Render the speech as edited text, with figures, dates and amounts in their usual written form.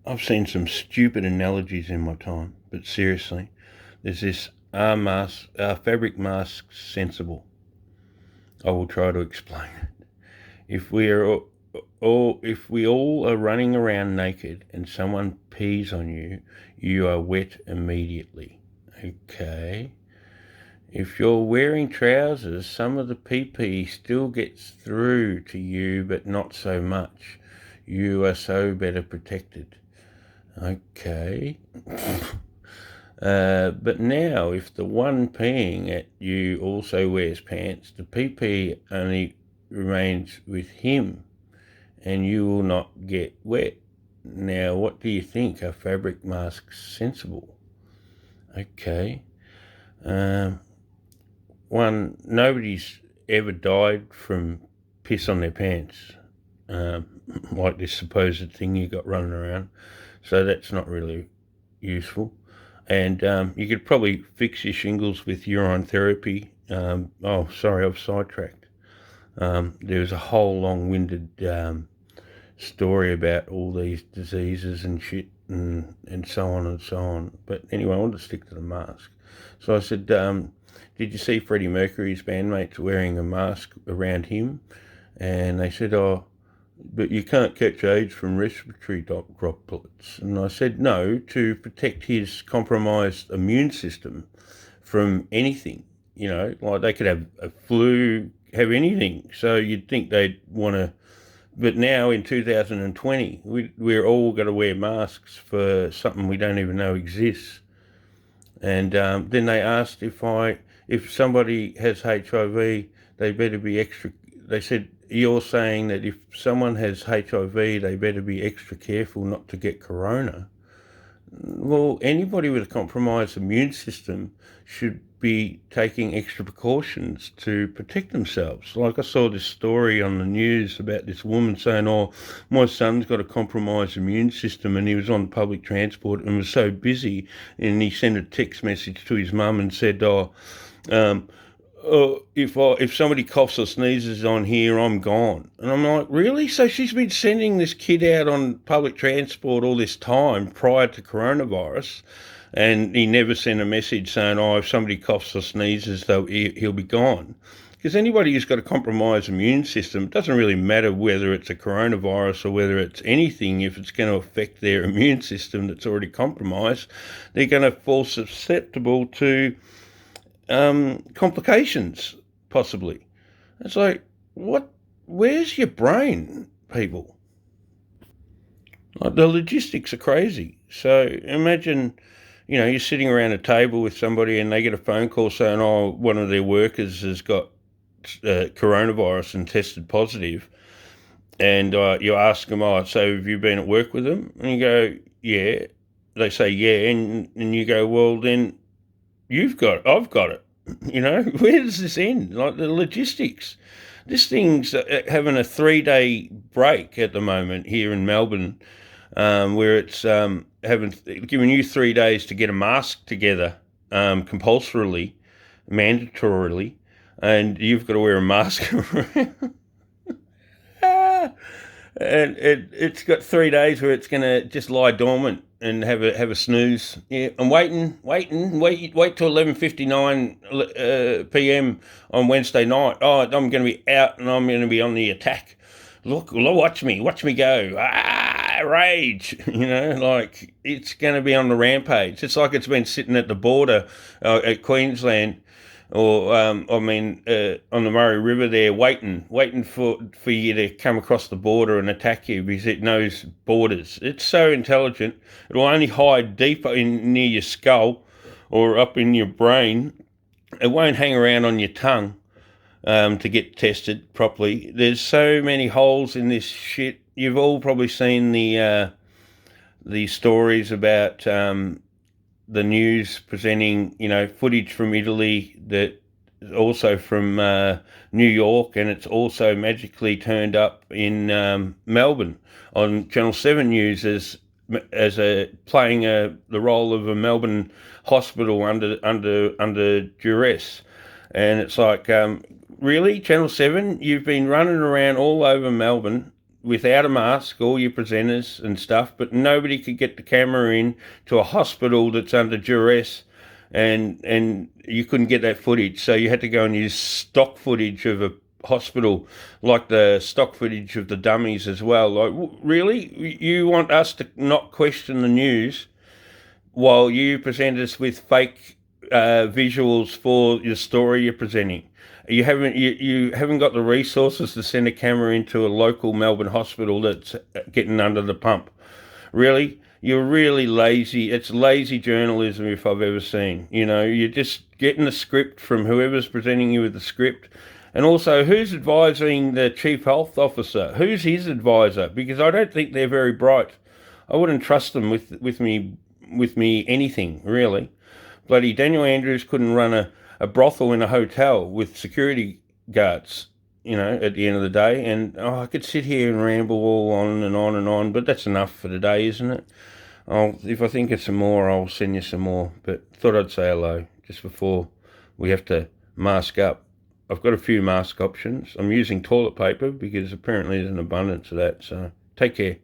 I've seen some stupid analogies in my time, but seriously, there's this fabric mask sensible. I will try to explain it. If we all are running around naked and someone pees on you, you are wet immediately. Okay. If you're wearing trousers, some of the pee still gets through to you, but not so much. You are so better protected. Okay. But now, if the one peeing at you also wears pants, the pee only remains with him, and you will not get wet. Now, what do you think? Are fabric masks sensible? Okay. Nobody's ever died from piss on their pants, like this supposed thing you got running around. So that's not really useful. And you could probably fix your shingles with urine therapy. Sorry, I've sidetracked. There's a whole long-winded story about all these diseases and shit and so on and so on. But anyway, I wanted to stick to the mask. So I said, did you see Freddie Mercury's bandmates wearing a mask around him? And they said, but you can't catch AIDS from respiratory droplets. And I said, no, to protect his compromised immune system from anything. Like they could have a flu, have anything. So you'd think they'd want to. But now in 2020, we're all going to wear masks for something we don't even know exists. And then they asked if somebody has HIV, they better be extra. They said, you're saying that if someone has HIV, they better be extra careful not to get corona. Well, anybody with a compromised immune system should be taking extra precautions to protect themselves. Like I saw this story on the news about this woman saying, my son's got a compromised immune system, and he was on public transport and was so busy, and he sent a text message to his mum and said, if somebody coughs or sneezes on here, I'm gone. And I'm like, really? So she's been sending this kid out on public transport all this time prior to coronavirus, and he never sent a message saying, if somebody coughs or sneezes, he'll be gone. Because anybody who's got a compromised immune system, it doesn't really matter whether it's a coronavirus or whether it's anything. If it's going to affect their immune system that's already compromised, they're going to fall susceptible to complications, possibly. It's like, what? Where's your brain, people? Like, the logistics are crazy. So imagine, you're sitting around a table with somebody and they get a phone call saying, one of their workers has got coronavirus and tested positive. And you ask them, so have you been at work with them? And you go, yeah. They say, yeah. And you go, well, then I've got it. Where does this end? Like the logistics. This thing's having a 3-day break at the moment here in Melbourne, where it's giving you 3 days to get a mask together, compulsorily, mandatorily, and you've got to wear a mask. And it's got 3 days where it's going to just lie dormant and have a snooze. Yeah, I'm wait till 11:59 p.m. on Wednesday night. I'm going to be out and I'm going to be on the attack. Look, watch me go. Rage. Like it's going to be on the rampage. It's like it's been sitting at the border at Queensland. Or on the Murray River there, waiting for you to come across the border and attack you because it knows borders. It's so intelligent. It will only hide deeper near your skull or up in your brain. It won't hang around on your tongue to get tested properly. There's so many holes in this shit. You've all probably seen the stories about the news presenting, footage from Italy that also from New York, and it's also magically turned up in Melbourne on Channel 7 News as playing the role of a Melbourne hospital under duress. And it's like, really, Channel 7, you've been running around all over Melbourne without a mask, all your presenters and stuff, but nobody could get the camera in to a hospital that's under duress, and you couldn't get that footage. So you had to go and use stock footage of a hospital, like the stock footage of the dummies as well. Like, really? You want us to not question the news while you present us with fake visuals for the story you're presenting? You haven't got the resources to send a camera into a local Melbourne hospital that's getting under the pump. Really? You're really lazy. It's lazy journalism if I've ever seen. You're just getting the script from whoever's presenting you with the script. And also, who's advising the chief health officer? Who's his advisor? Because I don't think they're very bright. I wouldn't trust them with me anything, really. Bloody Daniel Andrews couldn't run a brothel in a hotel with security guards, at the end of the day. And I could sit here and ramble all on and on and on, but that's enough for today, isn't it? If I think of some more, I'll send you some more. But thought I'd say hello just before we have to mask up. I've got a few mask options. I'm using toilet paper because apparently there's an abundance of that. So take care.